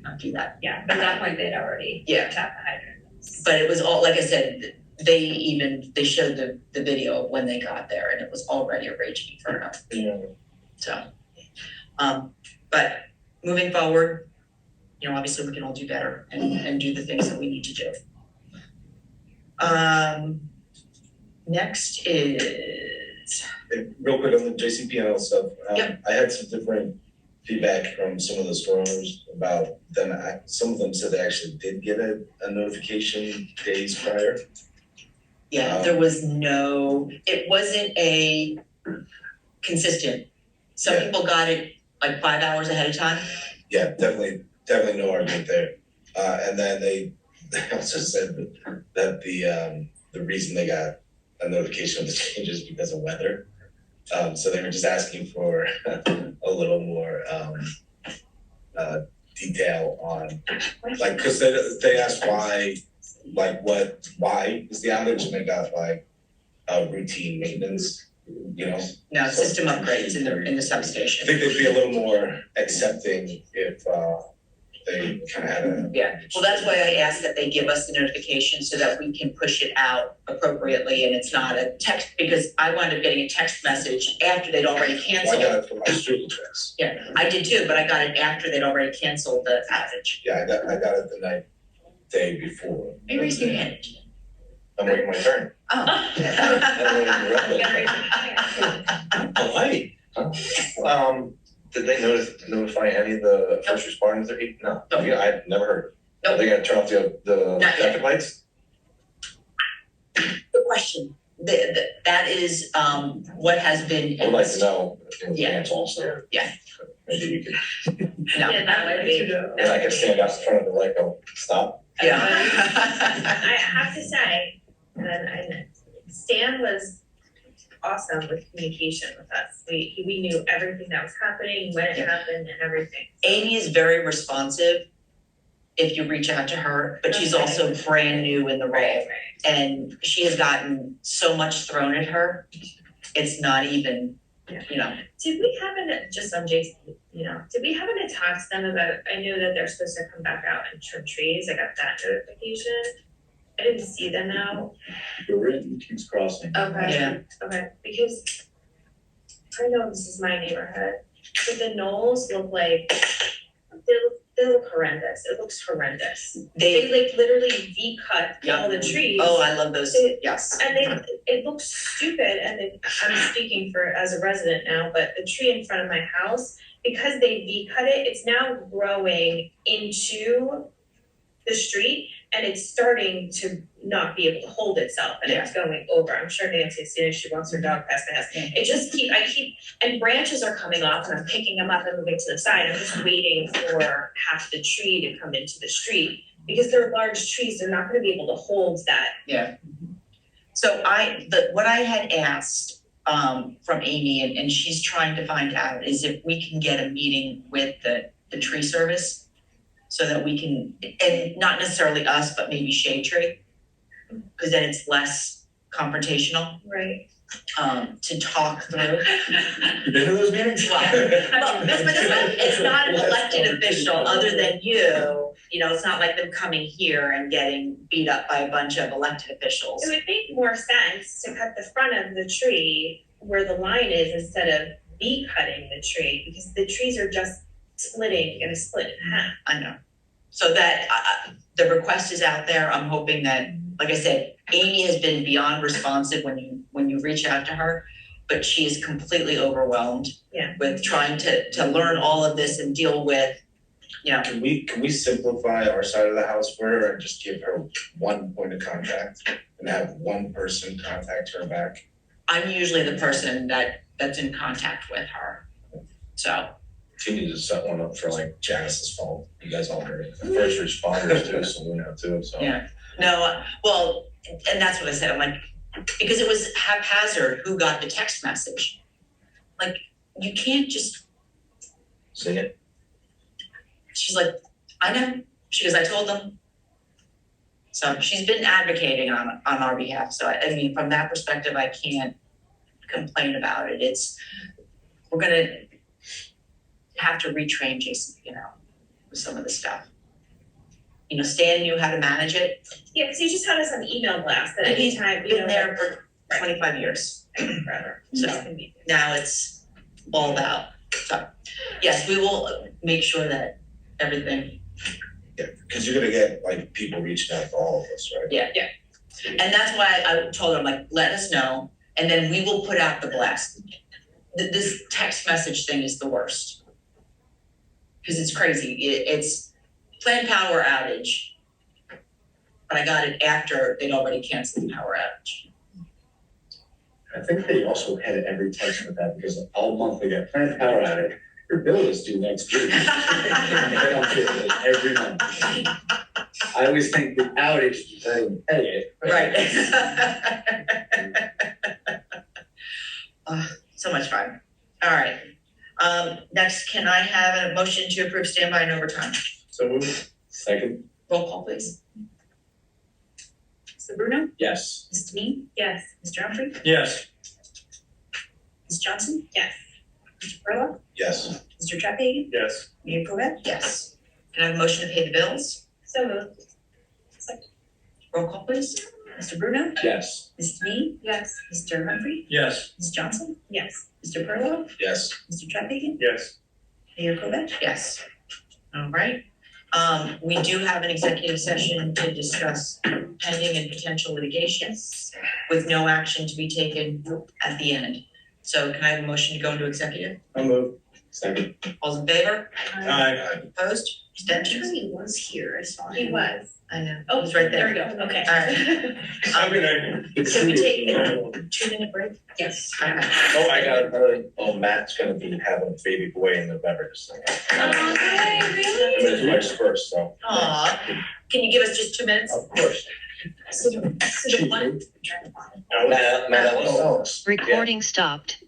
Not do that. Yeah, but at that point they'd already Yeah. tapped the hydrant. But it was all, like I said, they showed the video of when they got there and it was already a raging inferno. Yeah. So, but moving forward, you know, obviously we can all do better and do the things that we need to do. Next is, Real quick on the JCPL stuff, Yep. I had some different feedback from some of the store owners about them, some of them said they actually did get a notification days prior. yeah, there was it wasn't a consistent. Some Yeah. people got it like 5 hours ahead of time. Yeah, definitely no argument there. And then they also said that the reason they got a notification of the changes because of weather. So they were just asking for a little more detail on, like, cause they asked why is the outage, and they got like routine maintenance, you know? No, system upgrades in the I substation. think they'd be a little more accepting if they kind of had a. Yeah, well, that's why I asked that they give us the notification so that we can push it out appropriately and it's not a text, because I wound up getting a text message after they'd already Well, I canceled. got it from my street address. Yeah, I did too, but I got it after they'd already canceled the outage. Yeah, I got it the day before. Maybe raise your hand. I'm waiting my turn. Oh. Hi. Did they notify any of the first responders? No, Nope. yeah, I've never heard. Nope. Are they gonna turn off the Not yet. traffic lights? Good question. That is, what has been. I would like to know in Yeah. advance also. Yeah. Maybe you could, No. Yeah, that would be. and I can stand out in front of the light, go, stop. Yeah. I have to say, and Stan was awesome with communication with us. We knew everything that was happening, when it happened and everything. Amy is very responsive if you reach out to her, but she's also brand new in the role. And she has gotten so much thrown at her, it's not even, you know. Did we happen to, just on Jason, did we happen to talk to them about, I knew that they're supposed to come back out and trim trees, I got that notification. I didn't see them now. We're in King's Crossing. Okay. Yeah. Okay, because I know this is my neighborhood, but the knolls look like, they look horrendous, it looks horrendous. They like literally V-cut all the trees. Oh, I love those, It- yes. And it looks stupid, and I'm speaking as a resident now, but the tree in front of my house, because they V-cut it, it's now growing into the street, and it's starting to not be able to hold itself, and it's going over. I'm sure Nancy has seen it, she walks her dog past my house. It just and branches are coming off, and I'm picking them up and moving to the side. I'm just waiting for half the tree to come into the street, because they're large trees, they're not gonna be able to hold that. Yeah. So what I had asked from Amy, and she's trying to find out, is if we can get a meeting with the tree service so that we can, and not necessarily us, but maybe Shade Tree, because then it's less confrontational, Right. to talk through. You been to those meetings? Well, it's not an elected official other than you know, it's not like them coming here and getting beat up by a bunch of elected officials. It would make more sense to cut the front of the tree where the line is instead of cutting the tree, because the trees are just gonna split in half. I know. So that, the request is out there. I'm hoping that, like I said, Amy has been beyond responsive when you reach out to her, but she is completely overwhelmed with trying to learn all of this and deal with, you know. Can we simplify our side of the house for her and just give her one point of contact and have one person contact her back? I'm usually the person that's in contact with her, so. She needs to set one up for like Janice's fault. You guys all heard it. First responders too, so we know too, so. Yeah, no, well, and that's what I said, I'm like, because it was haphazard who got the text message. Like, you can't just, See it? she's like, I know, she goes, I told them. So she's been advocating on our behalf, so I mean, from that perspective, I can't complain about it, we're gonna have to retrain Jason, you know, with some of the stuff. You know, Stan knew how to manage it. Yeah, because you just had us on email blast at And he's any time, you been know, there for 25 years. forever. So It's gonna be- now it's all out. So, yes, we will make sure that everything, Yeah, because you're gonna get like people reaching out to all of us, right? yeah. And that's why I told her, I'm like, let us know, and then we will put out the blast. This text message thing is the worst. Because it's crazy. It's planned power outage. But I got it after they'd already canceled the power outage. I think they also had every text with that because all month they get planned power outage. Your bill is due next week. They don't get it every month. I always think the outage is better than pay it. Right. So much fun. All right. Next, can I have a motion to approve standby and overtime? So move. Second, Roll call, please. Mr. Bruno, yes. Ms. Dean, Yes. Mr. Humphrey, Yes. Ms. Johnson, Yes. Mr. Furlong, Yes. Mr. Trettegan, Yes. Mayor Corbett. Yes. Can I have a motion to pay the bills? So moved. Roll call, please. Mr. Bruno, Yes. Ms. Dean, Yes. Mr. Humphrey, Yes. Ms. Johnson, Yes. Mr. Furlong, Yes. Mr. Trettegan, Yes. Mayor Corbett. Yes. All right. We do have an executive session to discuss pending and potential litigations with no action to be taken at the end. So can I have a motion to go into executive? I'll move. Second, All's in favor? Aye. Opposed? Abstentions? He was here, I saw He him. was. I know. Oh, He's right there. we go. Okay. All right. Have a good night. Should we take a 2-minute break? Yes. All right. Oh, I got it. Oh, Matt's gonna be having a baby boy in November, just like. Oh, really? His wife's first, so. Aw, can you give us just 2 minutes? Of course. So the one. Matt Ellis. Recording stopped.